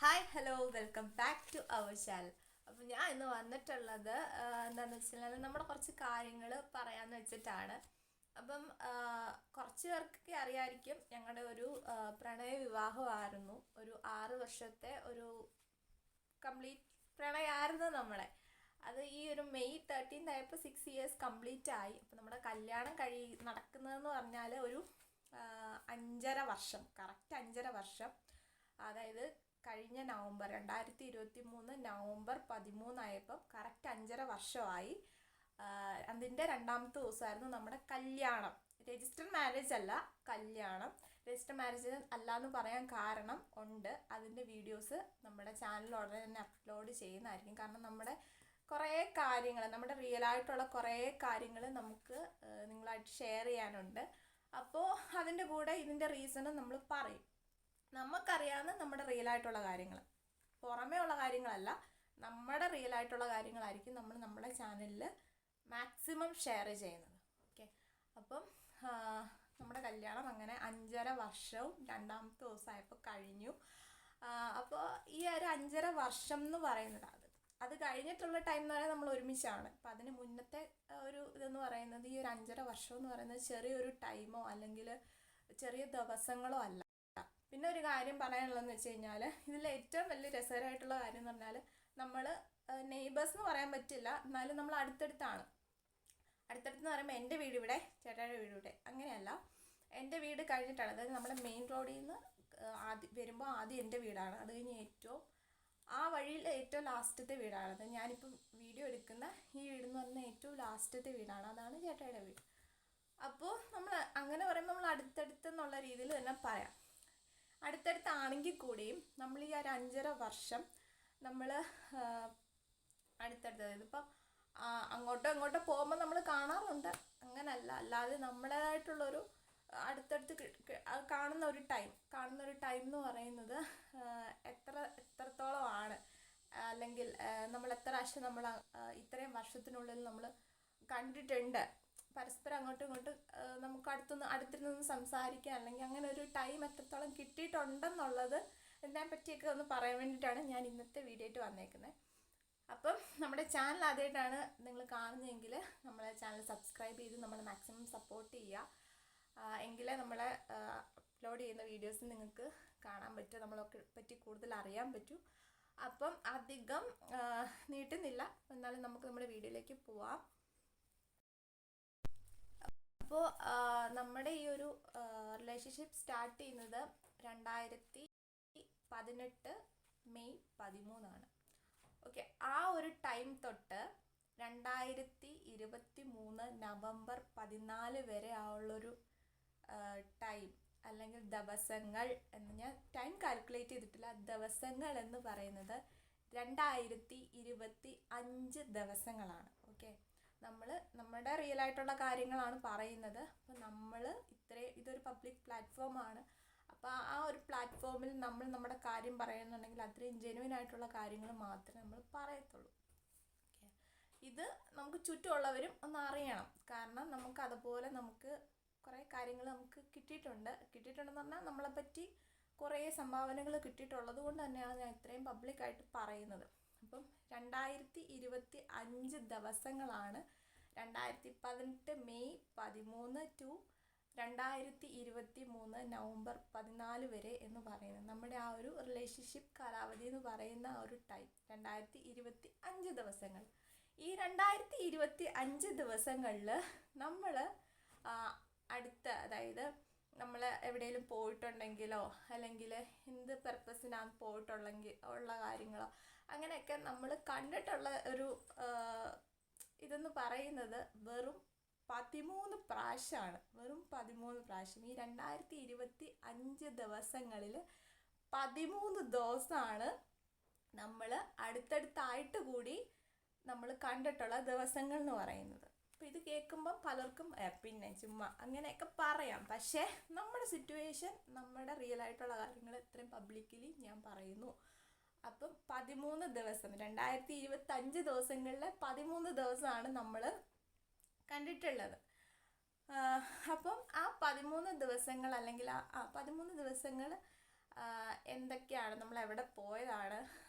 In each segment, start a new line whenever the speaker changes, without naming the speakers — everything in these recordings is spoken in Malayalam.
Hi hello welcome back to our channel. അപ്പം ഞാൻ ഇന്ന് വന്നിട്ടുള്ളത് എന്താണെന്ന് വെച്ചാൽ നമ്മുടെ കുറച്ച് കാര്യങ്ങൾ പറയാമെന്ന് വെച്ചിട്ടാണ്. അപ്പം കുറച്ച് പേർക്കൊക്കെ അറിയാമായിരിക്കും, ഞങ്ങളുടെ ഒരു പ്രണയ വിവാഹമായിരുന്നു. ഒരു 6 വർഷത്തെ ഒരു കംപ്ലീറ്റ് പ്രണയമായിരുന്നു നമ്മളെ. അത് ഈ ഒരു മെയ് 13 ആയപ്പോൾ 6 ഇയേഴ്സ് കംപ്ലീറ്റ് ആയി. അപ്പം നമ്മുടെ കല്യാണം നടക്കുന്നതെന്ന് പറഞ്ഞാൽ ഒരു 5.5 വർഷം, കറക്റ്റ് 5.5 വർഷം. അതായത് കഴിഞ്ഞ നവംബർ 2023 നവംബർ 13 കറക്റ്റ് 5.5 വർഷമായി. അതിൻ്റെ 2ാമത്തെ ദിവസമായിരുന്നു നമ്മുടെ കല്യാണം. രജിസ്റ്റർഡ് മാരേജ് അല്ല, കല്യാണം. രജിസ്റ്റർ മാരേജ് അല്ല എന്ന് പറയാൻ കാരണം ഉണ്ട്. അതിൻ്റെ വീഡിയോസ് നമ്മുടെ ചാനലിൽ ഉടനെ തന്നെ അപ്ലോഡ് ചെയ്യുന്നതായിരിക്കും. കാരണം നമ്മുടെ കുറേ കാര്യങ്ങൾ, നമ്മുടെ റിയൽ ആയിട്ടുള്ള കുറേ കാര്യങ്ങൾ നമുക്ക് നിങ്ങളായിട്ട് ഷെയർ ചെയ്യാനുണ്ട്. അപ്പോൾ അതിൻ്റെ കൂടെ ഇതിൻ്റെ റീസണും നമ്മൾ പറയും. നമുക്കറിയാവുന്ന നമ്മുടെ റിയൽ ആയിട്ടുള്ള കാര്യങ്ങൾ, പുറമേ ഉള്ള കാര്യങ്ങളല്ല, നമ്മുടെ റിയൽ ആയിട്ടുള്ള കാര്യങ്ങളായിരിക്കും നമ്മൾ നമ്മുടെ ചാനലിൽ മാക്സിമം ഷെയർ ചെയ്യുന്നത്. ഓക്കെ, അപ്പം നമ്മുടെ കല്യാണം അങ്ങനെ 5.5 വർഷവും 2ാമത്തെ ദിവസമായപ്പോൾ കഴിഞ്ഞു. അപ്പോൾ ഈ ഒരു 5.5 വർഷം എന്ന് പറയുന്നത് അത് കഴിഞ്ഞിട്ടുള്ള ടൈം എന്ന് പറയുന്നത് നമ്മൾ ഒരുമിച്ചാണ്. അപ്പം അതിന് മുന്നത്തെ ഒരു ഇതെന്ന് പറയുന്നത് ഈ ഒരു 5.5 വർഷം എന്ന് പറയുന്നത് ചെറിയൊരു ടൈമോ അല്ലെങ്കിൽ ചെറിയ ദിവസങ്ങളോ അല്ല. പിന്നെ ഒരു കാര്യം പറയാനുള്ളതെന്ന് വെച്ച് കഴിഞ്ഞാൽ, ഇതിൽ ഏറ്റവും വലിയ രസകരമായിട്ടുള്ള കാര്യം എന്ന് പറഞ്ഞാൽ, നമ്മൾ നെയ്ബേഴ്സ് എന്ന് പറയാൻ പറ്റില്ല, എന്നാലും നമ്മൾ അടുത്തടുത്താണ്. അടുത്തടുത്തെന്ന് പറയുമ്പോൾ എൻ്റെ വീട് ഇവിടെ, ചേട്ടായുടെ വീട് ഇവിടെ, അങ്ങനെയല്ല. എൻ്റെ വീട് കഴിഞ്ഞിട്ടാണ്, അതായത് നമ്മുടെ മെയിൻ റോഡിൽ നിന്ന് വരുമ്പോൾ ആദ്യം എൻ്റെ വീടാണ്. അത് കഴിഞ്ഞ് ആ വഴിയിൽ ഏറ്റവും ലാസ്റ്റത്തെ വീടാണ്. അത് ഞാനിപ്പം വീഡിയോ എടുക്കുന്ന ഈ വീടെന്ന് പറഞ്ഞാൽ ഏറ്റവും ലാസ്റ്റത്തെ വീടാണ്, അതാണ് ചേട്ടായുടെ വീട്. അപ്പോൾ നമ്മൾ അങ്ങനെ പറയുമ്പോൾ നമ്മൾ അടുത്തടുത്തെന്നുള്ള രീതിയിൽ തന്നെ പറയാം. അടുത്തടുത്താണെങ്കിൽ കൂടിയും നമ്മൾ ഈ ഒരു 5.5 വർഷം നമ്മൾ അടുത്തടുത്ത്, അതായത് ഇപ്പം അങ്ങോട്ടോ ഇങ്ങോട്ടോ പോകുമ്പോൾ നമ്മൾ കാണാറുണ്ട്, അങ്ങനല്ല. അല്ലാതെ നമ്മളായിട്ടുള്ളൊരു അടുത്തടുത്ത് കാണുന്ന ഒരു ടൈം എന്ന് പറയുന്നത് എത്രത്തോളമാണ്, അല്ലെങ്കിൽ നമ്മൾ എത്ര പ്രാവശ്യം നമ്മൾ ഇത്രയും വർഷത്തിനുള്ളിൽ നമ്മൾ കണ്ടിട്ടുണ്ട്, പരസ്പരം അങ്ങോട്ടും ഇങ്ങോട്ടും നമുക്ക് അടുത്തിരുന്ന് സംസാരിക്കാൻ, അല്ലെങ്കിൽ അങ്ങനെ ഒരു ടൈം എത്രത്തോളം കിട്ടിയിട്ടുണ്ടെന്നുള്ളത് ഇതിനെ പറ്റിയൊക്കെ ഒന്ന് പറയാൻ വേണ്ടിയിട്ടാണ് ഞാൻ ഇന്നത്തെ വീഡിയോ ആയിട്ട് വന്നേക്കുന്നത്. അപ്പം നമ്മുടെ ചാനൽ ആദ്യമായിട്ടാണ് നിങ്ങൾ കാണുന്നതെങ്കിൽ നമ്മളെ ചാനൽ സബ്സ്ക്രൈബ് ചെയ്ത് നമ്മൾ മാക്സിമം സപ്പോർട്ട് ചെയ്യുക. എങ്കിലേ നമ്മളെ അപ്ലോഡ് ചെയ്യുന്ന വീഡിയോസ് നിങ്ങൾക്ക് കാണാൻ പറ്റും, നമ്മളൊക്കെ പറ്റി കൂടുതൽ അറിയാൻ പറ്റും. അപ്പം അധികം നീട്ടുന്നില്ല, എന്നാലും നമുക്ക് നമ്മുടെ വീഡിയോയിലേക്ക് പോവാം. അപ്പോൾ നമ്മുടെ ഈ ഒരു റിലേഷൻഷിപ്പ് സ്റ്റാർട്ട് ചെയ്യുന്നത് 2018 മെയ് 13. ഓക്കെ, ആ ഒരു ടൈം തൊട്ട് 2023 നവംബർ 14 വരെ ഉള്ളൊരു ടൈം, അല്ലെങ്കിൽ ദിവസങ്ങൾ എന്ന്, ഞാൻ ടൈം കാൽക്കുലേറ്റ് ചെയ്തിട്ടില്ല, ദിവസങ്ങൾ എന്ന് പറയുന്നത് 2025 ദിവസങ്ങളാണ്. ഓക്കെ, നമ്മൾ നമ്മുടെ റിയൽ ആയിട്ടുള്ള കാര്യങ്ങളാണ് പറയുന്നത്. അപ്പോൾ നമ്മൾ ഇതൊരു പബ്ലിക് പ്ലാറ്റ്ഫോമാണ്. അപ്പോൾ ആ ഒരു പ്ലാറ്റ്ഫോമിൽ നമ്മൾ നമ്മുടെ കാര്യം പറയുന്നുണ്ടെങ്കിൽ അത്രയും ജെനുവിൻ ആയിട്ടുള്ള കാര്യങ്ങൾ മാത്രമേ നമ്മൾ പറയത്തുള്ളൂ. ഓക്കെ, ഇത് നമുക്ക് ചുറ്റുമുള്ളവരും ഒന്ന് അറിയണം. കാരണം നമുക്ക് അതുപോലെ കുറേ കാര്യങ്ങൾ നമുക്ക് കിട്ടിയിട്ടുണ്ടെന്ന് പറഞ്ഞാൽ നമ്മളെപ്പറ്റി കുറേ സംഭാവനകൾ കിട്ടിയിട്ടുള്ളത് കൊണ്ട് തന്നെയാണ് ഞാൻ ഇത്രയും പബ്ലിക്കായിട്ട് പറയുന്നത്. അപ്പം 2025 ദിവസങ്ങളാണ് 2018 മെയ് 13 ടു 2023 നവംബർ 14 വരെ എന്ന് പറയുന്നത്. നമ്മുടെ ആ ഒരു റിലേഷൻഷിപ്പ് കാലാവധി എന്ന് പറയുന്ന ആ ഒരു ടൈം 2025 ദിവസങ്ങൾ. ഈ 2025 ദിവസങ്ങളിൽ നമ്മൾ അതായത് നമ്മൾ എവിടെയെങ്കിലും പോയിട്ടുണ്ടെങ്കിലോ, അല്ലെങ്കിൽ എന്ത് പർപ്പസിനാണ് ഉള്ള കാര്യങ്ങളോ, അങ്ങനെയൊക്കെ നമ്മൾ കണ്ടിട്ടുള്ള ഒരു ഇതെന്ന് പറയുന്നത് വെറും 13 പ്രാവശ്യമാണ്. വെറും 13 പ്രാവശ്യം. ഈ 2025 ദിവസങ്ങളിൽ 13 ദിവസമാണ് നമ്മൾ അടുത്തടുത്തായിട്ട് കൂടി നമ്മൾ കണ്ടിട്ടുള്ള ദിവസങ്ങൾ എന്ന് പറയുന്നത്. അപ്പോൾ ഇത് കേൾക്കുമ്പം പലർക്കും പിന്നെ ചുമ്മാ അങ്ങനെയൊക്കെ പറയാം. പക്ഷേ നമ്മുടെ സിറ്റുവേഷൻ, നമ്മുടെ റിയൽ ആയിട്ടുള്ള കാര്യങ്ങൾ ഇത്രയും പബ്ലിക്കലി ഞാൻ പറയുന്നു. അപ്പം 13 ദിവസം, 2025 ദിവസങ്ങളിലെ 13 ദിവസമാണ് നമ്മൾ കണ്ടിട്ടുള്ളത്. അപ്പം ആ 13 ദിവസങ്ങൾ, അല്ലെങ്കിൽ 13 ദിവസങ്ങൾ എന്തൊക്കെയാണ്, നമ്മൾ എവിടെ പോയതാണ്,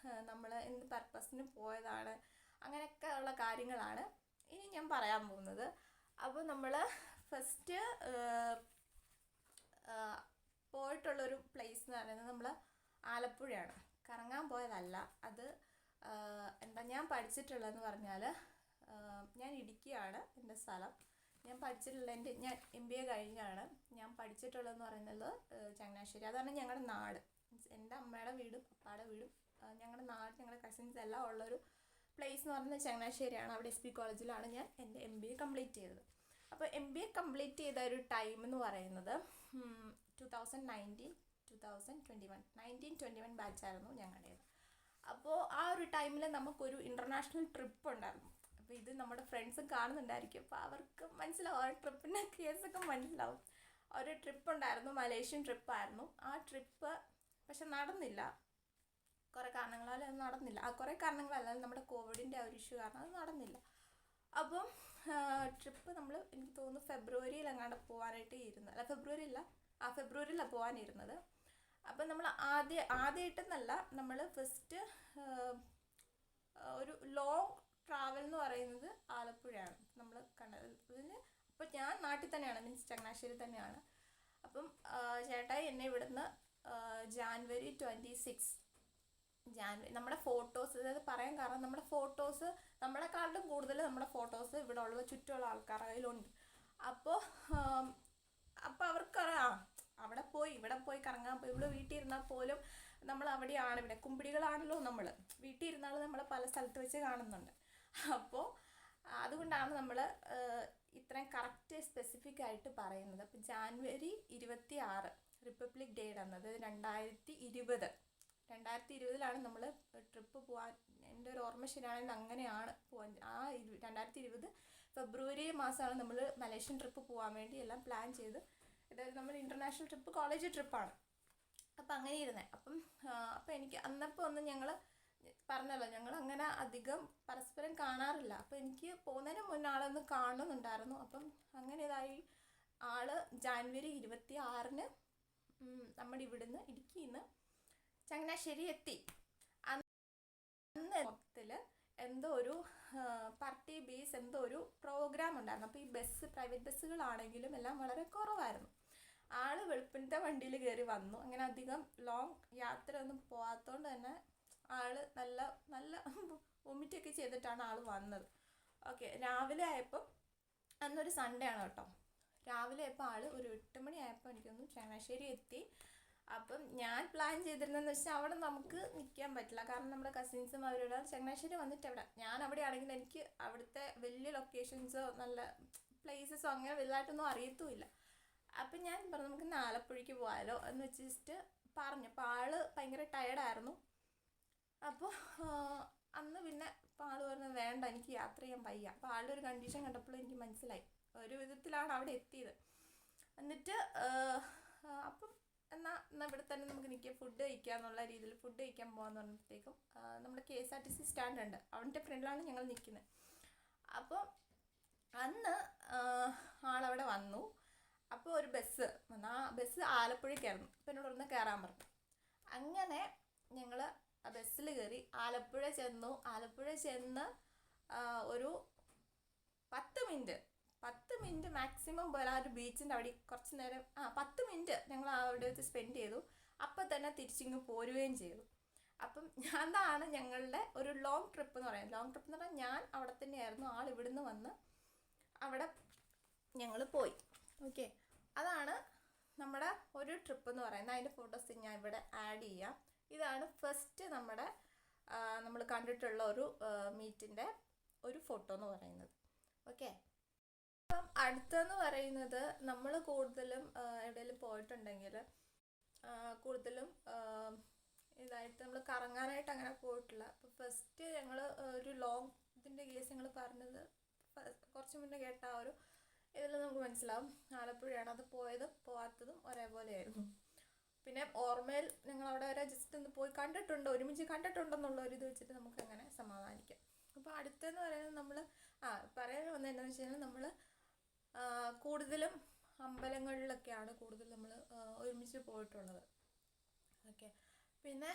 നമ്മൾ എന്ത് പർപ്പസിന് പോയതാണ്, അങ്ങനെയൊക്കെ ഉള്ള കാര്യങ്ങളാണ് ഇനി ഞാൻ പറയാൻ പോകുന്നത്. അപ്പോൾ നമ്മൾ ഫസ്റ്റ് പോയിട്ടുള്ളൊരു പ്ലേസ് എന്ന് പറയുന്നത് നമ്മൾ ആലപ്പുഴയാണ്. കറങ്ങാൻ പോയതല്ല അത്. ഞാൻ പഠിച്ചിട്ടുള്ളതെന്ന് പറഞ്ഞാൽ ഞാൻ ഇടുക്കിയാണ് എൻ്റെ സ്ഥലം. ഞാൻ ഞാൻ MBA കഴിഞ്ഞാണ്. ഞാൻ പഠിച്ചിട്ടുള്ളതെന്ന് പറയുന്നത് ചങ്ങനാശ്ശേരി. അതാണ് ഞങ്ങളുടെ നാട്. എൻ്റെ അമ്മയുടെ വീടും അപ്പാടെ വീടും ഞങ്ങളുടെ നാട്, ഞങ്ങളുടെ കസിൻസ് എല്ലാം ഉള്ളൊരു പ്ലേസ് എന്ന് പറയുന്നത് ചങ്ങനാശ്ശേരിയാണ്. അവിടെ SP കോളേജിലാണ് ഞാൻ എൻ്റെ MBA കംപ്ലീറ്റ് ചെയ്തത്. അപ്പോൾ MBA കംപ്ലീറ്റ് ചെയ്ത ഒരു ടൈം എന്ന് പറയുന്നത് 2021 ബാച്ചായിരുന്നു ഞങ്ങളുടേത്. അപ്പോൾ ആ ഒരു ടൈമിൽ നമുക്കൊരു ഇൻ്റർനാഷണൽ ട്രിപ്പ് ഉണ്ടായിരുന്നു. അപ്പോൾ ഇത് നമ്മുടെ ഫ്രണ്ട്സും കാണുന്നുണ്ടായിരിക്കും, അപ്പോൾ അവർക്ക് മനസ്സിലാവും, ആ ട്രിപ്പിൻ്റെ കേസൊക്കെ മനസ്സിലാവും. ഒരു ട്രിപ്പ് ഉണ്ടായിരുന്നു, മലേഷ്യൻ ട്രിപ്പായിരുന്നു. ആ ട്രിപ്പ് പക്ഷെ നടന്നില്ല, കുറേ കാരണങ്ങളാൽ അത് നടന്നില്ല. കുറേ കാരണങ്ങളല്ല, നമ്മുടെ കോവിഡിൻ്റെ ഒരു ഇഷ്യൂ കാരണം അത് നടന്നില്ല. അപ്പം ട്രിപ്പ് നമ്മൾ എനിക്ക് തോന്നുന്നു ഫെബ്രുവരിയിൽ എങ്ങാണ്ട് പോകാനായിട്ട് ഇരുന്നത്. ഫെബ്രുവരിയിലാണ് പോകാനിരുന്നത്. അപ്പം നമ്മൾ ആദ്യമായിട്ടെന്നല്ല, നമ്മൾ ഫസ്റ്റ് ഒരു ലോങ് ട്രാവൽ എന്ന് പറയുന്നത് ആലപ്പുഴയാണ് നമ്മൾ കണ്ടത്. അപ്പോൾ ഞാൻ നാട്ടിൽ തന്നെയാണ്, മീൻസ് ചങ്ങനാശ്ശേരി തന്നെയാണ്. അപ്പം ചേട്ടായി എന്നെ ഇവിടുന്ന് ജാനുവരി 26 നമ്മുടെ ഫോട്ടോസ്, അതായത് പറയാൻ കാരണം നമ്മുടെ ഫോട്ടോസ് നമ്മളെക്കാളും കൂടുതൽ നമ്മുടെ ഫോട്ടോസ് ഇവിടെ ഉള്ള ചുറ്റുമുള്ള ആൾക്കാരുടെ കയ്യിലുണ്ട്. അപ്പോൾ അവർക്കറിയാം അവിടെ പോയി ഇവിടെ പോയി കറങ്ങാൻ പോയി. ഇവിടെ വീട്ടിൽ ഇരുന്നാൽ പോലും നമ്മൾ അവിടെയാണ്, ഇവിടെ കുമ്പിടികളാണല്ലോ നമ്മൾ. വീട്ടിൽ ഇരുന്നാലും നമ്മളെ പല സ്ഥലത്ത് വെച്ച് കാണുന്നുണ്ട്. അപ്പോൾ അതുകൊണ്ടാണ് നമ്മൾ ഇത്രയും കറക്റ്റ് സ്പെസിഫിക് ആയിട്ട് പറയുന്നത്. അപ്പോൾ ജാനുവരി 26 റിപ്പബ്ലിക് ഡേ അന്നത് 2020 നമ്മൾ ട്രിപ്പ് പോകാൻ, എൻ്റെ ഒരു ഓർമ്മ ശരിയാണെങ്കിൽ അങ്ങനെയാണ് പോകാൻ. 2020 ഫെബ്രുവരി മാസമാണ് നമ്മൾ മലേഷ്യൻ ട്രിപ്പ് പോകാൻ വേണ്ടി എല്ലാം പ്ലാൻ ചെയ്ത്. ഇതായത് നമ്മൾ ഇൻ്റർനാഷണൽ ട്രിപ്പ്, കോളേജ് ട്രിപ്പാണ്. അപ്പം അങ്ങനെ ഇരുന്നത്. അപ്പം എനിക്ക് അന്നപ്പോൾ ഞങ്ങൾ പറഞ്ഞല്ലോ, ഞങ്ങൾ അങ്ങനെ അധികം പരസ്പരം കാണാറില്ല. അപ്പം എനിക്ക് പോകുന്നതിന് മുന്നേ ആളൊന്ന് കാണുന്നുണ്ടായിരുന്നു. അപ്പം അങ്ങനെ ഇതായി. ആള് ജാനുവരി 26 നമ്മുടെ ഇവിടുന്ന് ഇടുക്കിയിൽ നിന്ന് ചങ്ങനാശ്ശേരി എത്തി. അന്ന് മൊത്തത്തിൽ എന്തോ ഒരു പാർട്ടി ബേസ് എന്തോ ഒരു പ്രോഗ്രാം ഉണ്ടായിരുന്നു. അപ്പോൾ ഈ പ്രൈവറ്റ് ബസ്സുകളാണെങ്കിലും എല്ലാം വളരെ കുറവായിരുന്നു. ആള് വെളുപ്പിൻ്റെ വണ്ടിയിൽ കയറി വന്നു. അങ്ങനെ അധികം ലോങ് യാത്ര ഒന്നും പോകാത്തതുകൊണ്ട് തന്നെ ആള് നല്ല വൊമിറ്റൊക്കെ ചെയ്തിട്ടാണ് ആള് വന്നത്. ഓക്കെ, രാവിലെ ആയപ്പോൾ, അന്നൊരു സൺഡേ ആണ് കേട്ടോ, രാവിലെ ആയപ്പോൾ ആള് ഒരു 8 മണി ആയപ്പോൾ എനിക്കൊന്ന് ചങ്ങനാശ്ശേരി എത്തി. അപ്പം ഞാൻ പ്ലാൻ ചെയ്തിരുന്നതെന്ന് വെച്ചാൽ അവിടെ നമുക്ക് നിൽക്കാൻ പറ്റില്ല, കാരണം നമ്മുടെ കസിൻസും അവരുടെ ചങ്ങനാശ്ശേരി വന്നിട്ട് ഞാൻ അവിടെ ആണെങ്കിൽ എനിക്ക് അവിടുത്തെ വലിയ ലൊക്കേഷൻസോ നല്ല പ്ലേസസോ അങ്ങനെ വലുതായിട്ടൊന്നും അറിയത്തുമില്ല. അപ്പം ഞാൻ പറഞ്ഞു നമുക്ക് ആലപ്പുഴയ്ക്ക് പോകാമല്ലോ എന്ന് വെച്ചിട്ട് പറഞ്ഞു. അപ്പോൾ ആള് ഭയങ്കര ടയർഡായിരുന്നു. അപ്പോൾ അന്ന് പിന്നെ ഇപ്പോൾ ആള് പറഞ്ഞു വേണ്ട, എനിക്ക് യാത്ര ചെയ്യാൻ വയ്യ. അപ്പോൾ ആളുടെ ഒരു കണ്ടീഷൻ കണ്ടപ്പോൾ എനിക്ക് മനസ്സിലായി, ഒരു വിധത്തിലാണ് അവിടെ എത്തിയത്. എന്നിട്ട് അപ്പം എന്നാൽ ഇവിടെ തന്നെ നമുക്ക് നിൽക്കുക, ഫുഡ് കഴിക്കുക എന്നുള്ള രീതിയിൽ ഫുഡ് കഴിക്കാൻ പോകാമെന്ന് പറഞ്ഞപ്പോഴത്തേക്കും നമ്മുടെ KSRTC സ്റ്റാൻഡ് ഉണ്ട്, അവൻ്റെ ഫ്രണ്ടിലാണ് ഞങ്ങൾ നിൽക്കുന്നത്. അപ്പോൾ അന്ന് ആളവിടെ വന്നു. അപ്പോൾ ഒരു ബസ് വന്നു. ആ ബസ് ആലപ്പുഴയ്ക്കായിരുന്നു. അപ്പോൾ എന്നോട് ഒന്ന് കയറാൻ പറഞ്ഞു. അങ്ങനെ ഞങ്ങൾ ആ ബസ്സിൽ കയറി ആലപ്പുഴ ചെന്നു. ആലപ്പുഴ ചെന്ന് ഒരു 10 മിനിറ്റ് മാക്സിമം പോലെ ആ ഒരു ബീച്ചിൻ്റെ അവിടെ കുറച്ച് നേരം 10 മിനിറ്റ് ഞങ്ങൾ അവിടെ വെച്ച് സ്പെൻഡ് ചെയ്തു. അപ്പം തന്നെ തിരിച്ചിങ്ങ് പോരുകയും ചെയ്തു. അപ്പം അതാണ് ഞങ്ങളുടെ ഒരു ലോങ് ട്രിപ്പ് എന്ന് പറയുന്നത്. ലോങ് ട്രിപ്പ് എന്ന് പറഞ്ഞാൽ ഞാൻ അവിടെ തന്നെയായിരുന്നു, ആൾ ഇവിടുന്ന് വന്ന് അവിടെ ഞങ്ങൾ പോയി. ഓക്കെ, അതാണ് നമ്മുടെ ഒരു ട്രിപ്പ് എന്ന് പറയുന്നത്. അതിൻ്റെ ഫോട്ടോസ് ഞാൻ ഇവിടെ ആഡ് ചെയ്യാം. ഇതാണ് ഫസ്റ്റ് നമ്മൾ കണ്ടിട്ടുള്ള ഒരു മീറ്റിൻ്റെ ഒരു ഫോട്ടോ എന്ന് പറയുന്നത്. ഓക്കെ, അപ്പം അടുത്തെന്ന് പറയുന്നത് നമ്മൾ കൂടുതലും എവിടെയെങ്കിലും പോയിട്ടുണ്ടെങ്കിൽ കൂടുതലും ഇതായിട്ട് നമ്മൾ കറങ്ങാനായിട്ട് അങ്ങനെ പോയിട്ടില്ല. അപ്പോൾ ഫസ്റ്റ് ഞങ്ങൾ ഒരു ലോങ് ഇതിൻ്റെ കേസ് ഞങ്ങൾ പറഞ്ഞത് കുറച്ച് മുന്നേ കേട്ട ആ ഒരു ഇതിൽ നമുക്ക് മനസ്സിലാവും ആലപ്പുഴയാണ്. അത് പോയതും പോകാത്തതും ഒരേപോലെയായിരുന്നു. പിന്നെ ഓർമ്മയിൽ ഞങ്ങൾ അവിടെ വരെ ജസ്റ്റ് ഒന്ന് പോയി കണ്ടിട്ടുണ്ടോ, ഒരുമിച്ച് കണ്ടിട്ടുണ്ടെന്നുള്ള ഒരു ഇത് വെച്ചിട്ട് നമുക്ക് അങ്ങനെ സമാധാനിക്കാം. അപ്പോൾ അടുത്തെന്ന് പറയുന്നത് നമ്മൾ പറയാൻ വന്നത് എന്താണെന്ന് വെച്ച് കഴിഞ്ഞാൽ നമ്മൾ കൂടുതലും അമ്പലങ്ങളിലൊക്കെയാണ് കൂടുതൽ നമ്മൾ ഒരുമിച്ച് പോയിട്ടുള്ളത്. ഓക്കെ. പിന്നെ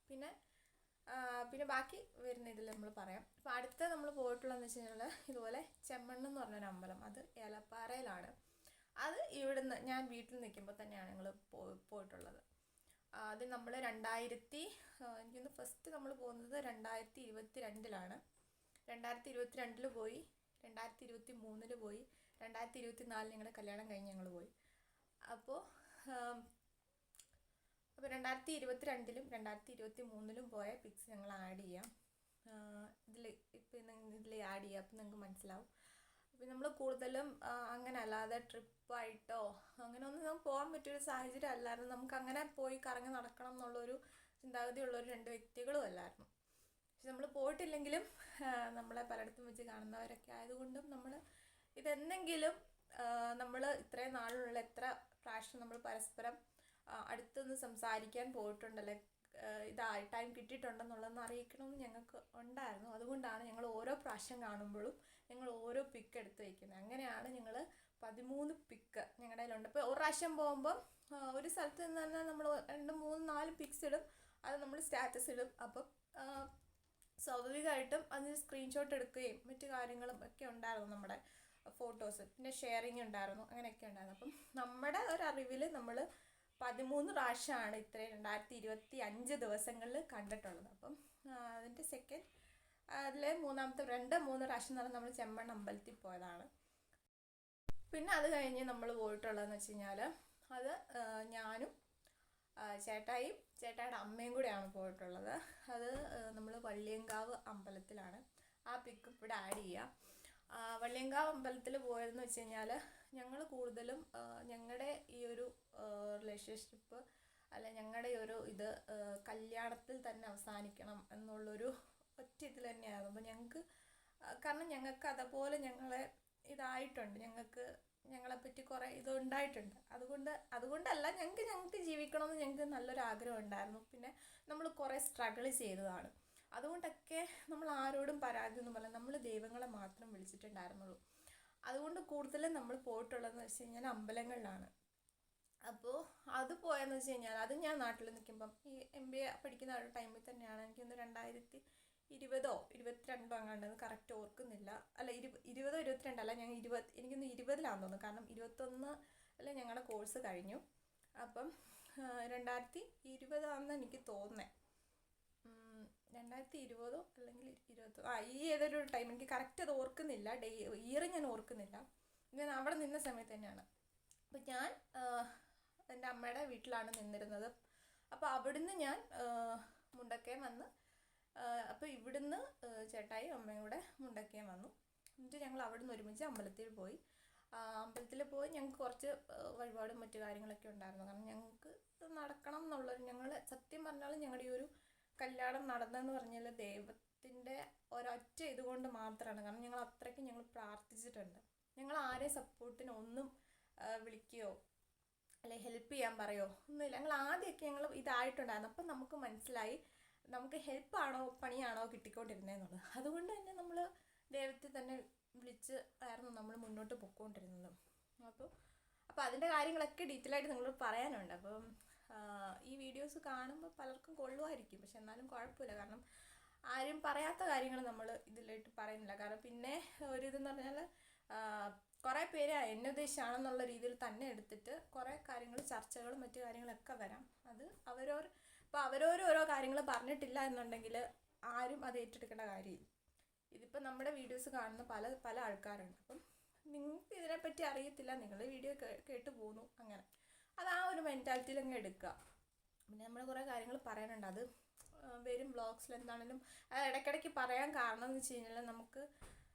പിന്നെ പിന്നെ ബാക്കി വരുന്ന ഇതിൽ നമ്മൾ പറയാം. അപ്പോൾ അടുത്ത നമ്മൾ പോയിട്ടുള്ളതെന്ന് വെച്ച് കഴിഞ്ഞാൽ ഇതുപോലെ ചെമ്മണ്ണ് എന്ന് പറഞ്ഞൊരു അമ്പലം, അത് ഏലപ്പാറയിലാണ്. അത് ഇവിടുന്ന് ഞാൻ വീട്ടിൽ നിൽക്കുമ്പോൾ തന്നെയാണ് ഞങ്ങൾ പോയിട്ടുള്ളത്. അത് നമ്മൾ എനിക്കൊന്ന് ഫസ്റ്റ് നമ്മൾ പോകുന്നത് 2022-ലാണ്. 2022 പോയി, 2023 പോയി, 2024 ഞങ്ങളുടെ കല്യാണം കഴിഞ്ഞ് ഞങ്ങൾ പോയി. അപ്പോൾ 2022-ലും 2023-ലും പോയ പിക്സ് ഞങ്ങൾ ആഡ് ചെയ്യാം. ഇതിൽ ആഡ് ചെയ്യാം, അപ്പം നിങ്ങൾക്ക് മനസ്സിലാവും. അപ്പം നമ്മൾ കൂടുതലും അങ്ങനെ അല്ലാതെ ട്രിപ്പായിട്ടോ അങ്ങനെ ഒന്നും നമുക്ക് പോകാൻ പറ്റിയൊരു സാഹചര്യം അല്ലായിരുന്നു. നമുക്ക് അങ്ങനെ പോയി കറങ്ങി നടക്കണം എന്നുള്ളൊരു ചിന്താഗതിയുള്ളൊരു 2 വ്യക്തികളും അല്ലായിരുന്നു. പക്ഷെ നമ്മൾ പോയിട്ടില്ലെങ്കിലും നമ്മളെ പലയിടത്തും വെച്ച് കാണുന്നവരൊക്കെ ആയതുകൊണ്ടും നമ്മൾ ഇതെന്തെങ്കിലും നമ്മൾ ഇത്രയും നാളിലുള്ള എത്ര പ്രാവശ്യം നമ്മൾ പരസ്പരം അടുത്തുനിന്ന് സംസാരിക്കാൻ പോയിട്ടുണ്ടല്ലേ, ടൈം കിട്ടിയിട്ടുണ്ടെന്നുള്ളതെന്ന് അറിയിക്കണമെന്ന് ഞങ്ങൾക്ക് ഉണ്ടായിരുന്നു. അതുകൊണ്ടാണ് ഞങ്ങൾ ഓരോ പ്രാവശ്യം കാണുമ്പോഴും ഞങ്ങൾ ഓരോ പിക്ക് എടുത്ത് വയ്ക്കുന്നത്. അങ്ങനെയാണ് ഞങ്ങൾ 13 പിക്ക് ഞങ്ങളുടെ കയ്യിലുണ്ട്. ഇപ്പോൾ ഒരു പ്രാവശ്യം പോകുമ്പം ഒരു സ്ഥലത്ത് നിന്ന് തന്നെ നമ്മൾ 2, 3, 4 പിക്സ് ഇടും. അത് നമ്മൾ സ്റ്റാറ്റസ് ഇടും. അപ്പം സ്വാഭാവികമായിട്ടും അതിന് സ്ക്രീൻഷോട്ട് എടുക്കുകയും മറ്റു കാര്യങ്ങളും ഒക്കെ ഉണ്ടായിരുന്നു. നമ്മുടെ ഫോട്ടോസ് പിന്നെ ഷെയറിങ് ഉണ്ടായിരുന്നു, അങ്ങനെയൊക്കെ ഉണ്ടായിരുന്നു. അപ്പം നമ്മുടെ ഒരു അറിവിൽ നമ്മൾ 13 പ്രാവശ്യമാണ് ഇത്രയും 2025 ദിവസങ്ങളിൽ കണ്ടിട്ടുള്ളത്. അപ്പം അതിൻ്റെ അതിലെ മൂന്നാമത്തെ 2-3 പ്രാവശ്യം എന്ന് പറഞ്ഞാൽ നമ്മൾ ചെമ്മണ്ണ് അമ്പലത്തിൽ പോയതാണ്. പിന്നെ അത് കഴിഞ്ഞ് നമ്മൾ പോയിട്ടുള്ളതെന്ന് വെച്ച് കഴിഞ്ഞാൽ അത് ഞാനും ചേട്ടായിയുടെ അമ്മയും കൂടെയാണ് പോയിട്ടുള്ളത്. അത് നമ്മൾ വള്ളിയങ്കാവ് അമ്പലത്തിലാണ്. ആ പിക്കും ഇവിടെ ആഡ് ചെയ്യാം. വള്ളിയങ്കാവ് അമ്പലത്തിൽ പോയതെന്ന് വെച്ച് കഴിഞ്ഞാൽ ഞങ്ങൾ കൂടുതലും ഞങ്ങളുടെ ഈ ഒരു റിലേഷൻഷിപ്പ് അല്ല ഞങ്ങളുടെ ഒരു ഇത് കല്യാണത്തിൽ തന്നെ അവസാനിക്കണം എന്നുള്ളൊരു ഒറ്റ ഇതിൽ തന്നെയായിരുന്നു. അപ്പോൾ കാരണം ഞങ്ങൾക്ക് അതുപോലെ ഞങ്ങളെ ഇതായിട്ടുണ്ട്, ഞങ്ങളെപ്പറ്റി കുറേ ഇതുണ്ടായിട്ടുണ്ട്. അതുകൊണ്ടല്ല ഞങ്ങൾക്ക് ജീവിക്കണമെന്ന് ഞങ്ങൾക്ക് നല്ലൊരു ആഗ്രഹം ഉണ്ടായിരുന്നു. പിന്നെ നമ്മൾ കുറേ സ്ട്രഗിൾ ചെയ്തതാണ്. അതുകൊണ്ടൊക്കെ നമ്മൾ ആരോടും പരാതിയൊന്നും പറയില്ല, നമ്മൾ ദൈവങ്ങളെ മാത്രം വിളിച്ചിട്ടുണ്ടായിരുന്നുള്ളൂ. അതുകൊണ്ട് കൂടുതലും നമ്മൾ പോയിട്ടുള്ളതെന്ന് വെച്ച് കഴിഞ്ഞാൽ അമ്പലങ്ങളിലാണ്. അപ്പോൾ അത് പോയെന്ന് വെച്ച് കഴിഞ്ഞാൽ അത് ഞാൻ നാട്ടിൽ നിൽക്കുമ്പം ഈ MBA പഠിക്കുന്ന ഒരു ടൈമിൽ തന്നെയാണ്. എനിക്കൊന്ന് 2020-22 അങ്ങാണ്ടെന്ന് കറക്റ്റ് ഓർക്കുന്നില്ല. അല്ല 2020-22 അല്ല, എനിക്കൊന്ന് 20-ലാണെന്ന് തോന്നുന്നു. കാരണം 21 ഞങ്ങളുടെ കോഴ്സ് കഴിഞ്ഞു. അപ്പം 2020 എനിക്ക് തോന്നുന്നത് 2020 അല്ലെങ്കിൽ 20 ഈ ഏതൊരു ടൈം എനിക്ക് കറക്റ്റ് അത് ഓർക്കുന്നില്ല, ഇയർ ഞാൻ ഓർക്കുന്നില്ല. ഞാൻ അവിടെ നിന്ന സമയത്ത് തന്നെയാണ്. അപ്പം ഞാൻ എൻ്റെ അമ്മയുടെ വീട്ടിലാണ് നിന്നിരുന്നത്. അപ്പോൾ അവിടുന്ന് ഞാൻ മുണ്ടക്കയം വന്ന്, അപ്പോൾ ഇവിടുന്ന് ചേട്ടായും അമ്മയും കൂടെ മുണ്ടക്കയം വന്നു. എന്നിട്ട് ഞങ്ങൾ അവിടുന്ന് ഒരുമിച്ച് അമ്പലത്തിൽ പോയി. ഞങ്ങൾക്ക് കുറച്ച് വഴിപാടും മറ്റു കാര്യങ്ങളൊക്കെ ഉണ്ടായിരുന്നു. കാരണം ഞങ്ങൾക്ക് നടക്കണം എന്നുള്ളൊരു, സത്യം പറഞ്ഞാൽ ഞങ്ങളുടെ ഈ ഒരു കല്യാണം നടന്നതെന്ന് പറഞ്ഞാൽ ദൈവത്തിൻ്റെ ഒരൊറ്റ ഇതുകൊണ്ട് മാത്രമാണ്. കാരണം ഞങ്ങൾ അത്രയ്ക്ക് പ്രാർത്ഥിച്ചിട്ടുണ്ട്. ഞങ്ങൾ ആരെയും സപ്പോർട്ടിന് ഒന്നും വിളിക്കുകയോ അല്ലെങ്കിൽ ഹെൽപ്പ് ചെയ്യാൻ പറയുമോ ഒന്നുമില്ല. ഞങ്ങൾ ആദ്യമൊക്കെ ഇതായിട്ടുണ്ടായിരുന്നു. അപ്പം നമുക്ക് മനസ്സിലായി നമുക്ക് ഹെൽപ്പാണോ പണിയാണോ കിട്ടിക്കൊണ്ടിരുന്നതെന്നുള്ളത്. അതുകൊണ്ട് തന്നെ നമ്മൾ ദൈവത്തെ തന്നെ വിളിച്ച് ആയിരുന്നു നമ്മൾ മുന്നോട്ട് പോയിക്കൊണ്ടിരുന്നത്. അപ്പോൾ അതിൻ്റെ കാര്യങ്ങളൊക്കെ ഡീറ്റെയിൽ ആയിട്ട് നിങ്ങളോട് പറയാനുണ്ട്. അപ്പം ഈ വീഡിയോസ് കാണുമ്പോൾ പലർക്കും കൊള്ളുമായിരിക്കും, പക്ഷെ എന്നാലും കുഴപ്പമില്ല. കാരണം ആരും പറയാത്ത കാര്യങ്ങൾ നമ്മൾ ഇതിലായിട്ട് പറയുന്നില്ല. കാരണം പിന്നെ ഒരിതെന്ന് പറഞ്ഞാൽ കുറേ പേര് എന്നെ ഉദ്ദേശിച്ചാണെന്നുള്ള രീതിയിൽ തന്നെ എടുത്തിട്ട് കുറേ കാര്യങ്ങൾ ചർച്ചകളും മറ്റു കാര്യങ്ങളൊക്കെ വരാം. അത് അവരോരോ കാര്യങ്ങൾ പറഞ്ഞിട്ടില്ല എന്നുണ്ടെങ്കിൽ ആരും അത് ഏറ്റെടുക്കേണ്ട കാര്യമില്ല. ഇതിപ്പോൾ നമ്മുടെ വീഡിയോസ് കാണുന്ന പല ആൾക്കാരുണ്ട്. അപ്പം നിങ്ങൾക്ക് ഇതിനെപ്പറ്റി അറിയത്തില്ല, നിങ്ങൾ വീഡിയോ കേട്ട് പോകുന്നു, അങ്ങനെ അത് ആ ഒരു മെൻറ്റാലിറ്റിയിൽ അങ്ങ് എടുക്കുക. പിന്നെ നമ്മൾ കുറേ കാര്യങ്ങൾ പറയാനുണ്ട്. അത് വരും വ്ളോഗ്സിൽ എന്താണെങ്കിലും ഇടയ്ക്കിടയ്ക്ക് പറയാൻ കാരണം എന്ന് വെച്ച് കഴിഞ്ഞാൽ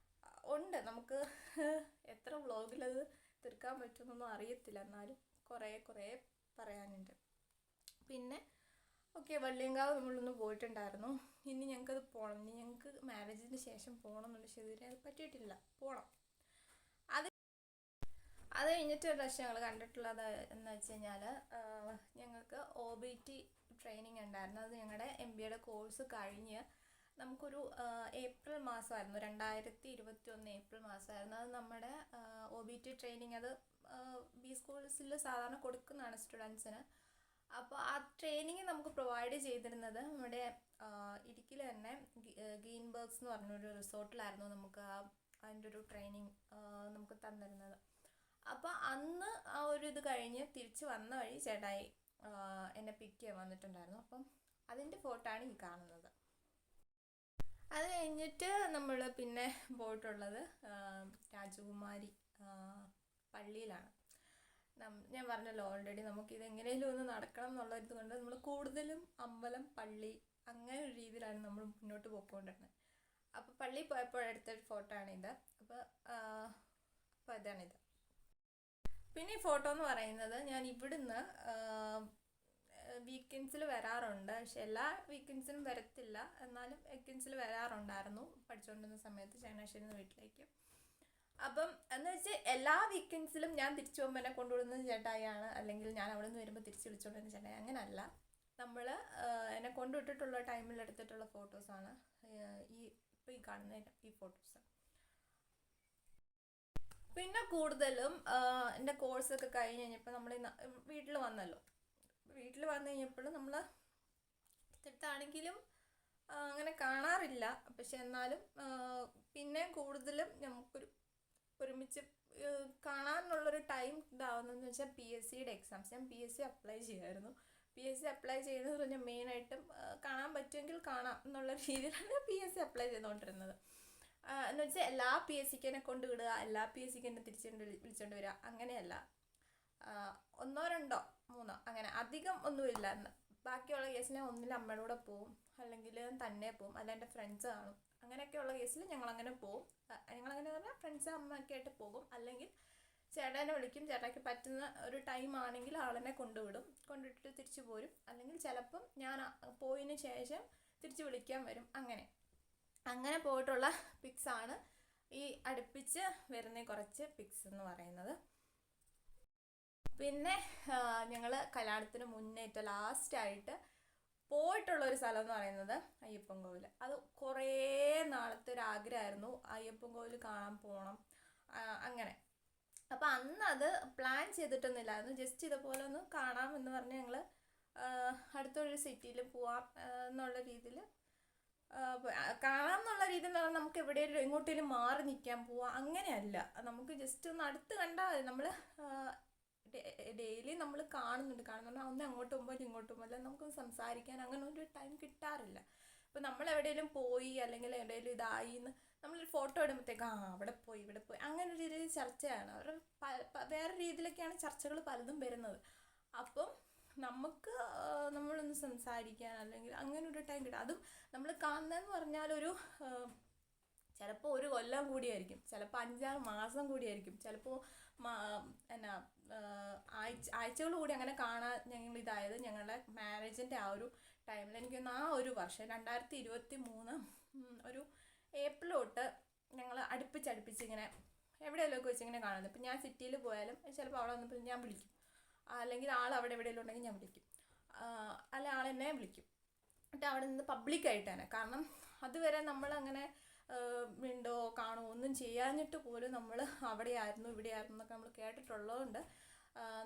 നമുക്ക് എത്ര വ്ളോഗിലത് തീർക്കാൻ പറ്റുമെന്നൊന്നും അറിയത്തില്ല. എന്നാലും കുറേ പറയാനുണ്ട്. പിന്നെ വള്ളിയങ്കാവ് നമ്മളൊന്ന് പോയിട്ടുണ്ടായിരുന്നു. ഇനി ഞങ്ങൾക്കത് പോകണം. ഇനി ഞങ്ങൾക്ക് മാരേജിന് ശേഷം പോകണം എന്നുള്ള ശരിയായി അത് പറ്റിയിട്ടില്ല, പോകണം. അത് കഴിഞ്ഞിട്ട് ഒരു പ്രാവശ്യം ഞങ്ങൾ കണ്ടിട്ടുള്ളത് എന്ന് വെച്ച് കഴിഞ്ഞാൽ ഞങ്ങൾക്ക് OBT ട്രെയിനിങ് ഉണ്ടായിരുന്നു. അത് ഞങ്ങളുടെ MBAയുടെ കോഴ്സ് കഴിഞ്ഞ് നമുക്കൊരു ഏപ്രിൽ മാസമായിരുന്നു, 2021 ഏപ്രിൽ മാസമായിരുന്നു. അത് നമ്മുടെ OBT ട്രെയിനിങ് അത് B സ്കൂൾസിൽ സാധാരണ കൊടുക്കുന്നതാണ് സ്റ്റുഡൻസിന്. അപ്പോൾ ആ ട്രെയിനിങ് നമുക്ക് പ്രൊവൈഡ് ചെയ്തിരുന്നത് നമ്മുടെ ഇടുക്കിയിൽ തന്നെ ഗീൻബർഗ്സ് എന്ന് പറഞ്ഞൊരു റിസോർട്ടിലായിരുന്നു നമുക്ക് അതിൻ്റെ ഒരു ട്രെയിനിങ് നമുക്ക് തന്നിരുന്നത്. അപ്പോൾ അന്ന് ആ ഒരു ഇത് കഴിഞ്ഞ് തിരിച്ച് വന്ന വഴി ചേട്ടായി എന്നെ പിക്ക് ചെയ്യാൻ വന്നിട്ടുണ്ടായിരുന്നു. അപ്പം അതിൻ്റെ ഫോട്ടോ ആണ് ഈ കാണുന്നത്. അത് കഴിഞ്ഞിട്ട് നമ്മൾ പിന്നെ പോയിട്ടുള്ളത് രാജകുമാരി പള്ളിയിലാണ്. ഞാൻ പറഞ്ഞല്ലോ ഓൾറെഡി നമുക്കിത് എങ്ങനെയും ഒന്ന് നടക്കണം എന്നുള്ളത് കൊണ്ട് നമ്മൾ കൂടുതലും അമ്പലം, പള്ളി അങ്ങനെ ഒരു രീതിയിലാണ് നമ്മൾ മുന്നോട്ട് പോയിക്കൊണ്ടിരുന്നത്. അപ്പോൾ പള്ളിയിൽ പോയപ്പോൾ എടുത്തൊരു ഫോട്ടോ ആണിത്. അപ്പോൾ ഇതാണിത്. പിന്നെ ഈ ഫോട്ടോ എന്ന് പറയുന്നത് ഞാൻ ഇവിടുന്ന് വീക്കെൻഡ്സിൽ വരാറുണ്ട്. പക്ഷെ എല്ലാ വീക്കെൻഡ്സിനും വരത്തില്ല, എന്നാലും വീക്കെൻഡ്സിൽ വരാറുണ്ടായിരുന്നു പഠിച്ചുകൊണ്ടിരുന്ന സമയത്ത് ചങ്ങനാശ്ശേരിയിൽ നിന്ന് വീട്ടിലേക്ക്. അപ്പം എന്ന് വെച്ചാൽ എല്ലാ വീക്കെൻഡ്സിലും ഞാൻ തിരിച്ചു പോകുമ്പോൾ എന്നെ കൊണ്ടുവിടുന്നത് ചേട്ടായിയാണ്, അല്ലെങ്കിൽ ഞാൻ അവിടെ നിന്ന് വരുമ്പോൾ തിരിച്ച് വിളിച്ചുകൊണ്ടിരുന്ന ചേട്ടായി. അങ്ങനെയല്ല, നമ്മൾ എന്നെ കൊണ്ടുവിട്ടിട്ടുള്ള ടൈമിൽ എടുത്തിട്ടുള്ള ഫോട്ടോസാണ് ഇപ്പോൾ ഈ കാണുന്ന ഈ ഫോട്ടോസ്. പിന്നെ കൂടുതലും എൻ്റെ കോഴ്സൊക്കെ കഴിഞ്ഞ് കഴിഞ്ഞപ്പോൾ നമ്മൾ വീട്ടിൽ വന്നല്ലോ. വീട്ടിൽ വന്നു കഴിഞ്ഞപ്പോൾ നമ്മൾ എടുത്താണെങ്കിലും അങ്ങനെ കാണാറില്ല. പക്ഷെ എന്നാലും പിന്നെ കൂടുതലും നമുക്കൊരു ഒരുമിച്ച് കാണാനുള്ളൊരു ടൈം ഇതാവുന്നതെന്ന് വെച്ചാൽ PSCയുടെ എക്സാംസ്. ഞാൻ PSC അപ്ലൈ ചെയ്യുമായിരുന്നു. PSC അപ്ലൈ ചെയ്യുന്നത് പറഞ്ഞാൽ മെയിനായിട്ടും കാണാൻ പറ്റുമെങ്കിൽ കാണാം എന്നുള്ള രീതിയിലാണ് PSC അപ്ലൈ ചെയ്തുകൊണ്ടിരുന്നത്. എന്ന് വെച്ചാൽ എല്ലാ PSCക്ക് എന്നെ കൊണ്ടുവിടുക, എല്ലാ PSCക്ക് എന്നെ വിളിച്ചുകൊണ്ട് വരിക, അങ്ങനെയല്ല. 1 2 3 അങ്ങനെ അധികം ഒന്നുമില്ല. ബാക്കിയുള്ള കേസിൽ ഒന്നിൽ അമ്മയുടെ കൂടെ പോവും, അല്ലെങ്കിൽ തന്നെ പോവും, അല്ല എൻ്റെ ഫ്രണ്ട്സ് കാണും. അങ്ങനെയൊക്കെയുള്ള കേസിൽ ഞങ്ങളങ്ങനെ പോവും. ഞങ്ങളങ്ങനെ പറഞ്ഞാൽ ഫ്രണ്ട്സ് അമ്മയൊക്കെ ആയിട്ട് പോകും. അല്ലെങ്കിൽ ചേട്ടനെ വിളിക്കും, ചേട്ടായിക്ക് പറ്റുന്ന ഒരു ടൈം ആണെങ്കിൽ ആളെന്നെ കൊണ്ടുവിട്ടിട്ട് തിരിച്ചു പോരും. അല്ലെങ്കിൽ ചിലപ്പം ഞാൻ പോയതിന് ശേഷം തിരിച്ച് വിളിക്കാൻ വരും. അങ്ങനെ പോയിട്ടുള്ള പിക്സാണ് ഈ അടുപ്പിച്ച് വരുന്ന കുറച്ച് പിക്സ് എന്ന് പറയുന്നത്. പിന്നെ ഞങ്ങൾ കല്യാണത്തിന് മുന്നേ ഏറ്റവും ലാസ്റ്റായിട്ട് പോയിട്ടുള്ളൊരു സ്ഥലം എന്ന് പറയുന്നത് അയ്യപ്പൻ കോവിൽ. അത് കുറേ നാളത്തെ ഒരു ആഗ്രഹമായിരുന്നു, അയ്യപ്പൻ കോവിൽ കാണാൻ പോകണം അങ്ങനെ. അപ്പോൾ അന്ന് അത് പ്ലാൻ ചെയ്തിട്ടൊന്നുമില്ലായിരുന്നു. ജസ്റ്റ് ഇതുപോലെ ഒന്ന് കാണാം എന്ന് പറഞ്ഞ് ഞങ്ങൾ അടുത്തൊരു സിറ്റിയിൽ പോവാം എന്നുള്ള രീതിയിൽ കാണാം എന്നുള്ള രീതിയിൽ എന്ന് പറഞ്ഞാൽ നമുക്ക് എവിടെയെങ്കിലും എങ്ങോട്ടേലും മാറി നിൽക്കാൻ പോവാം, അങ്ങനെയല്ല. നമുക്ക് ജസ്റ്റ് ഒന്ന് അടുത്ത് കണ്ടാൽ മതി. നമ്മൾ ഡെയിലി നമ്മൾ കാണുന്നുണ്ട് ഒന്ന് അങ്ങോട്ട് പോകുമ്പോൾ ഇങ്ങോട്ട് പോകുമ്പോൾ, അല്ലെങ്കിൽ നമുക്കൊന്ന് സംസാരിക്കാൻ അങ്ങനെ ഒരു ടൈം കിട്ടാറില്ല. അപ്പോൾ നമ്മൾ എവിടെയെങ്കിലും പോയി അല്ലെങ്കിൽ എവിടെയെങ്കിലും ഇതായി എന്ന് നമ്മളൊരു ഫോട്ടോ ഇടുമ്പോഴത്തേക്ക് അവിടെ പോയി ഇവിടെ പോയി അങ്ങനെ ഒരു രീതിയിൽ ചർച്ചയാണ്. അവർ വേറെ രീതിയിലൊക്കെയാണ് ചർച്ചകൾ പലതും വരുന്നത്. അപ്പം നമുക്ക് നമ്മളൊന്ന് സംസാരിക്കാൻ അല്ലെങ്കിൽ അങ്ങനെ ഒരു ടൈം കിട്ടും. അതും നമ്മൾ കാണുന്നതെന്ന് പറഞ്ഞാൽ ചിലപ്പോൾ 1 കൊല്ലം കൂടിയായിരിക്കും, ചിലപ്പോൾ 5-6 മാസം കൂടിയായിരിക്കും, ചിലപ്പോൾ ആഴ്ചകൾ കൂടി അങ്ങനെ കാണാൻ ഞങ്ങൾ ഇതായത് ഞങ്ങളുടെ മാരേജിൻ്റെ ആ ഒരു ടൈമിൽ. എനിക്കൊന്ന് ആ ഒരു വർഷം 2023 ഒരു ഏപ്രിൽ തൊട്ട് ഞങ്ങൾ അടുപ്പിച്ച് ഇങ്ങനെ എവിടെയെങ്കിലുമൊക്കെ വെച്ച് ഇങ്ങനെ കാണുന്നത്. ഇപ്പം ഞാൻ സിറ്റിയിൽ പോയാലും ചിലപ്പോൾ അവിടെ വന്നപ്പോൾ ഞാൻ വിളിക്കും, അല്ലെങ്കിൽ ആൾ അവിടെ എവിടെയെങ്കിലും ഉണ്ടെങ്കിൽ ഞാൻ വിളിക്കും, അല്ലെ ആളെന്നെ വിളിക്കും. എന്നിട്ട് അവിടെ നിന്ന് പബ്ലിക്കായിട്ട് തന്നെ. കാരണം അതുവരെ നമ്മളങ്ങനെ മിണ്ടോ കാണുമോ ഒന്നും ചെയ്യാഞ്ഞിട്ട് പോലും നമ്മൾ അവിടെയായിരുന്നു ഇവിടെയായിരുന്നു എന്നൊക്കെ നമ്മൾ കേട്ടിട്ടുള്ളതുകൊണ്ട്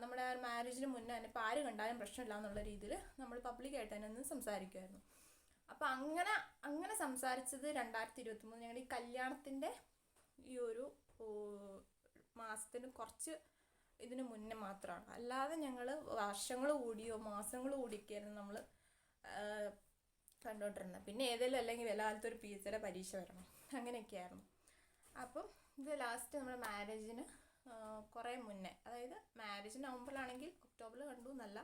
നമ്മുടെ മാരേജിന് മുന്നേ തന്നെ ഇപ്പോൾ ആര് കണ്ടാലും പ്രശ്നമില്ല എന്നുള്ള രീതിയിൽ നമ്മൾ പബ്ലിക്കായിട്ട് തന്നെ ഒന്ന് സംസാരിക്കുമായിരുന്നു. അപ്പോൾ അങ്ങനെ സംസാരിച്ചത് 2023 ഞങ്ങളുടെ ഈ കല്യാണത്തിൻ്റെ ഈ ഒരു മാസത്തിന് കുറച്ച് ഇതിന് മുന്നേ മാത്രമാണ്. അല്ലാതെ ഞങ്ങൾ വർഷങ്ങൾ കൂടിയോ മാസങ്ങൾ കൂടിയൊക്കെയായിരുന്നു നമ്മൾ കണ്ടുകൊണ്ടിരുന്നത്. പിന്നെ ഏതെങ്കിലും അല്ലെങ്കിൽ വല്ല കാലത്ത് ഒരു PSCയുടെ പരീക്ഷ വരണം, അങ്ങനെയൊക്കെയായിരുന്നു. അപ്പം ഇത് ലാസ്റ്റ് നമ്മുടെ മാരേജിന് കുറേ മുന്നേ, അതായത് മാരേജ് നവംബറിലാണെങ്കിൽ ഒക്ടോബറിൽ കണ്ടു എന്നല്ല,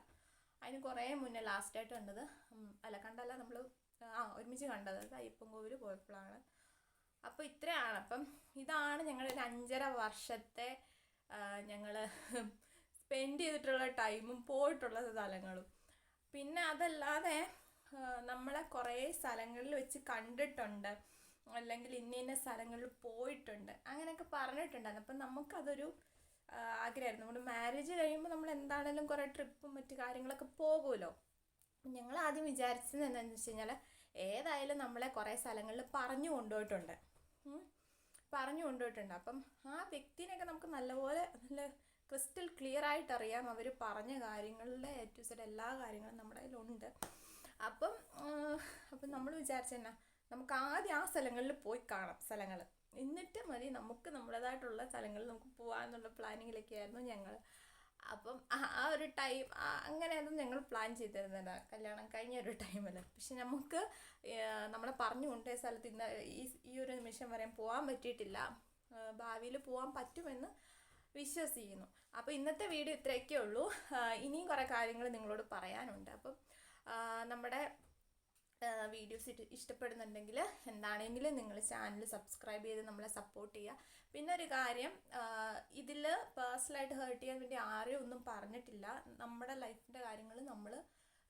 അതിന് കുറേ മുന്നേ ലാസ്റ്റായിട്ട് കണ്ടത് നമ്മൾ ഒരുമിച്ച് കണ്ടത് അത് അയ്യപ്പൻ കോവിൽ പോയപ്പോഴാണ്. അപ്പോൾ ഇത്രയാണ്. അപ്പം ഇതാണ് ഞങ്ങളുടെ 5.5 വർഷത്തെ ഞങ്ങൾ സ്പെൻഡ് ചെയ്തിട്ടുള്ള ടൈമും പോയിട്ടുള്ള സ്ഥലങ്ങളും. പിന്നെ അതല്ലാതെ നമ്മളെ കുറേ സ്ഥലങ്ങളിൽ വെച്ച് കണ്ടിട്ടുണ്ട്, അല്ലെങ്കിൽ ഇന്ന സ്ഥലങ്ങളിൽ പോയിട്ടുണ്ട്, അങ്ങനെയൊക്കെ പറഞ്ഞിട്ടുണ്ടായിരുന്നു. അപ്പം നമുക്കതൊരു ആഗ്രഹമായിരുന്നു. നമ്മുടെ മാരേജ് കഴിയുമ്പോൾ നമ്മൾ എന്താണെങ്കിലും കുറേ ട്രിപ്പും മറ്റു കാര്യങ്ങളൊക്കെ പോകുമല്ലോ. ഞങ്ങൾ ആദ്യം വിചാരിച്ചത് എന്താണെന്ന് വെച്ച് കഴിഞ്ഞാൽ ഏതായാലും നമ്മളെ കുറേ സ്ഥലങ്ങളിൽ പറഞ്ഞു കൊണ്ടുപോയിട്ടുണ്ട്. അപ്പം ആ വ്യക്തിനെയൊക്കെ നമുക്ക് നല്ലപോലെ ക്രിസ്റ്റൽ ക്ലിയർ ആയിട്ട് അറിയാം. അവർ പറഞ്ഞ കാര്യങ്ങളുടെ A to Z എല്ലാ കാര്യങ്ങളും നമ്മുടെ കയ്യിലുണ്ട്. അപ്പം നമ്മൾ വിചാരിച്ചെന്നാ നമുക്ക് ആദ്യം ആ സ്ഥലങ്ങളിൽ പോയി കാണാം സ്ഥലങ്ങൾ, എന്നിട്ട് മതി നമുക്ക് നമ്മുടേതായിട്ടുള്ള സ്ഥലങ്ങളിൽ നമുക്ക് പോകാമെന്നുള്ള പ്ലാനിങ്ങിലൊക്കെ ആയിരുന്നു ഞങ്ങൾ. അപ്പം ആ ഒരു ടൈം അങ്ങനെയൊന്നും ഞങ്ങൾ പ്ലാൻ ചെയ്തിരുന്നില്ല കല്യാണം കഴിഞ്ഞ ഒരു ടൈമിൽ. പക്ഷെ നമുക്ക് നമ്മളെ പറഞ്ഞു കൊണ്ടേ സ്ഥലത്ത് ഇന്ന് ഈ ഒരു നിമിഷം വരെ പോകാൻ പറ്റിയിട്ടില്ല. ഭാവിയിൽ പോകാൻ പറ്റുമെന്ന് വിശ്വസിക്കുന്നു. അപ്പോൾ ഇന്നത്തെ വീഡിയോ ഇത്രയൊക്കെ ഉള്ളൂ. ഇനിയും കുറേ കാര്യങ്ങൾ നിങ്ങളോട് പറയാനുണ്ട്. അപ്പം നമ്മുടെ വീഡിയോസ് ഇഷ്ടപ്പെടുന്നുണ്ടെങ്കിൽ എന്താണെങ്കിലും നിങ്ങൾ ചാനൽ സബ്സ്ക്രൈബ് ചെയ്ത് നമ്മളെ സപ്പോർട്ട് ചെയ്യുക. പിന്നെ ഒരു കാര്യം, ഇതിൽ പേഴ്സണലായിട്ട് ഹേർട്ട് ചെയ്യാൻ വേണ്ടി ആരെയും ഒന്നും പറഞ്ഞിട്ടില്ല. നമ്മുടെ ലൈഫിൻ്റെ കാര്യങ്ങൾ നമ്മൾ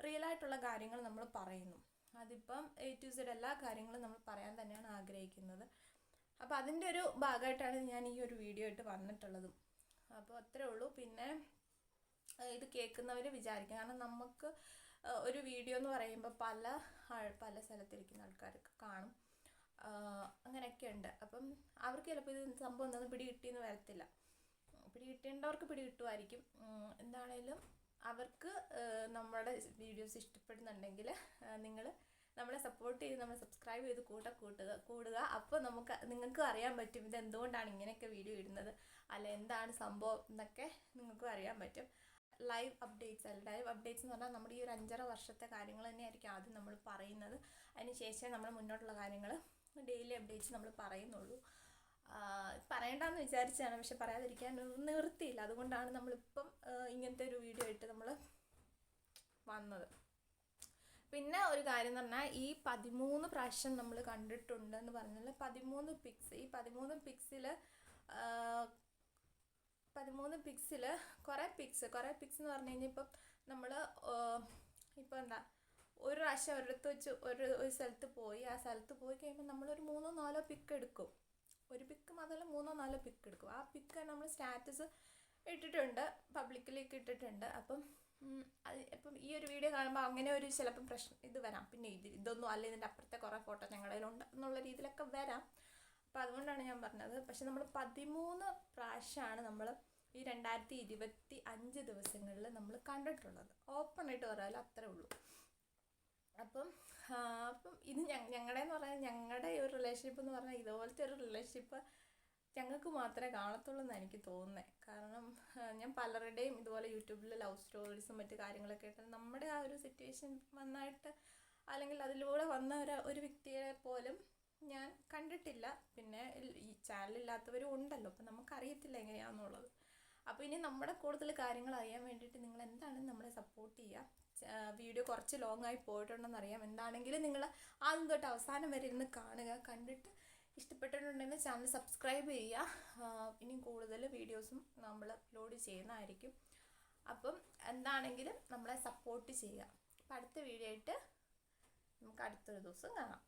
റിയലായിട്ടുള്ള കാര്യങ്ങൾ നമ്മൾ പറയുന്നു. അതിപ്പം A to Z എല്ലാ കാര്യങ്ങളും നമ്മൾ പറയാൻ തന്നെയാണ് ആഗ്രഹിക്കുന്നത്. അപ്പോൾ അതിൻ്റെ ഒരു ഭാഗമായിട്ടാണ് ഞാൻ ഈ ഒരു വീഡിയോ ആയിട്ട് വന്നിട്ടുള്ളതും. അപ്പോൾ അത്രേ ഉള്ളൂ. പിന്നെ ഇത് കേൾക്കുന്നവർ വിചാരിക്കും, കാരണം നമുക്ക് ഒരു വീഡിയോ എന്ന് പറയുമ്പോൾ പല സ്ഥലത്തിരിക്കുന്ന ആൾക്കാർക്ക് കാണും, അങ്ങനെയൊക്കെ ഉണ്ട്. അപ്പം അവർക്ക് ചിലപ്പോൾ ഇത് സംഭവം എന്താണെന്ന് പിടി കിട്ടിയെന്ന് വരത്തില്ല. പിടി കിട്ടേണ്ടവർക്ക് പിടി കിട്ടുമായിരിക്കും. എന്താണേലും അവർക്ക് നമ്മുടെ വീഡിയോസ് ഇഷ്ടപ്പെടുന്നുണ്ടെങ്കിൽ നിങ്ങൾ നമ്മളെ സപ്പോർട്ട് ചെയ്ത് നമ്മളെ സബ്സ്ക്രൈബ് ചെയ്ത് കൂടുക. അപ്പോൾ നിങ്ങൾക്ക് അറിയാൻ പറ്റും ഇത് എന്തുകൊണ്ടാണ് ഇങ്ങനെയൊക്കെ വീഡിയോ ഇടുന്നത്, അല്ല എന്താണ് സംഭവം എന്നൊക്കെ നിങ്ങൾക്കും അറിയാൻ പറ്റും. ലൈവ് അപ്ഡേറ്റ്സ് എന്ന് പറഞ്ഞാൽ നമ്മുടെ ഈ ഒരു 5.5 വർഷത്തെ കാര്യങ്ങൾ തന്നെയായിരിക്കും ആദ്യം നമ്മൾ പറയുന്നത്. അതിന് ശേഷം നമ്മൾ മുന്നോട്ടുള്ള കാര്യങ്ങൾ ഡെയിലി അപ്ഡേറ്റ്സ് നമ്മൾ പറയുന്നുള്ളൂ. പറയണ്ടെന്ന് വിചാരിച്ചാണ്, പക്ഷെ പറയാതിരിക്കാൻ നിവൃത്തിയില്ല. അതുകൊണ്ടാണ് നമ്മളിപ്പം ഇങ്ങനത്തെ ഒരു വീഡിയോ ആയിട്ട് നമ്മൾ വന്നത്. പിന്നെ ഒരു കാര്യം എന്ന് പറഞ്ഞാൽ ഈ 13 പ്രാവശ്യം നമ്മൾ കണ്ടിട്ടുണ്ടെന്ന് പറഞ്ഞാൽ 13 പിക്സ്, ഈ 13 പിക്സിൽ കുറേ പിക്സ് എന്ന് പറഞ്ഞു കഴിഞ്ഞാൽ ഇപ്പം നമ്മൾ ഇപ്പോൾ എന്താ ഒരു പ്രാവശ്യം ഒരിടത്ത് വെച്ച് ഒരു സ്ഥലത്ത് പോയി, ആ സ്ഥലത്ത് പോയി കഴിയുമ്പോൾ നമ്മളൊരു 3-4 പിക്ക് എടുക്കും. ഒരു പിക്ക് മാത്രമല്ല 3-4 പിക്ക് എടുക്കും. ആ പിക്ക് നമ്മൾ സ്റ്റാറ്റസ് ഇട്ടിട്ടുണ്ട്, പബ്ലിക്കിലേക്ക് ഇട്ടിട്ടുണ്ട്. അപ്പം ഈ ഒരു വീഡിയോ കാണുമ്പോൾ അങ്ങനെ ഒരു ചിലപ്പം ഇത് വരാം. പിന്നെ ഇതൊന്നും അല്ല, ഇതിൻ്റെ അപ്പുറത്തെ കുറേ ഫോട്ടോ ഞങ്ങളുടെ കയ്യിലുണ്ട് എന്നുള്ള രീതിയിലൊക്കെ വരാം. അപ്പോൾ അതുകൊണ്ടാണ് ഞാൻ പറഞ്ഞത്. പക്ഷെ നമ്മൾ 13 പ്രാവശ്യമാണ് നമ്മൾ ഈ 2025 ദിവസങ്ങളിൽ നമ്മൾ കണ്ടിട്ടുള്ളത്. ഓപ്പണായിട്ട് പറയാമല്ലോ, അത്രേ ഉള്ളൂ. അപ്പം ഇത് ഞങ്ങളുടെയെന്ന് പറഞ്ഞാൽ ഞങ്ങളുടെ ഒരു റിലേഷൻഷിപ്പ് എന്ന് പറഞ്ഞാൽ ഇതുപോലത്തെ ഒരു റിലേഷൻഷിപ്പ് ഞങ്ങൾക്ക് മാത്രമേ കാണത്തുള്ളൂ എന്നാണ് എനിക്ക് തോന്നുന്നത്. കാരണം ഞാൻ പലരുടെയും ഇതുപോലെ യൂട്യൂബിൽ ലവ് സ്റ്റോറീസും മറ്റു കാര്യങ്ങളൊക്കെ ആയിട്ട് നമ്മുടെ ആ ഒരു സിറ്റുവേഷൻ നന്നായിട്ട് അല്ലെങ്കിൽ അതിലൂടെ വന്ന ഒരു വ്യക്തിയെ പോലും ഞാൻ കണ്ടിട്ടില്ല. പിന്നെ ഈ ചാനലില്ലാത്തവരും ഉണ്ടല്ലോ, അപ്പം നമുക്കറിയത്തില്ല എങ്ങനെയാണെന്നുള്ളത്. അപ്പോൾ ഇനി നമ്മുടെ കൂടുതൽ കാര്യങ്ങൾ അറിയാൻ വേണ്ടിയിട്ട് നിങ്ങൾ എന്താണെങ്കിലും നമ്മളെ സപ്പോർട്ട് ചെയ്യുക. വീഡിയോ കുറച്ച് ലോങ് ആയി പോയിട്ടുണ്ടെന്ന് അറിയാം. എന്താണെങ്കിലും നിങ്ങൾ ആദ്യം തൊട്ട് അവസാനം വരെ ഇരുന്ന് കാണുക. കണ്ടിട്ട് ഇഷ്ടപ്പെട്ടിട്ടുണ്ടെങ്കിൽ ചാനൽ സബ്സ്ക്രൈബ് ചെയ്യുക. ഇനിയും കൂടുതൽ വീഡിയോസും നമ്മൾ അപ്ലോഡ് ചെയ്യുന്നതായിരിക്കും. അപ്പം എന്താണെങ്കിലും നമ്മളെ സപ്പോർട്ട് ചെയ്യുക. അപ്പം അടുത്ത വീഡിയോ ആയിട്ട് നമുക്ക് അടുത്തൊരു ദിവസം കാണാം.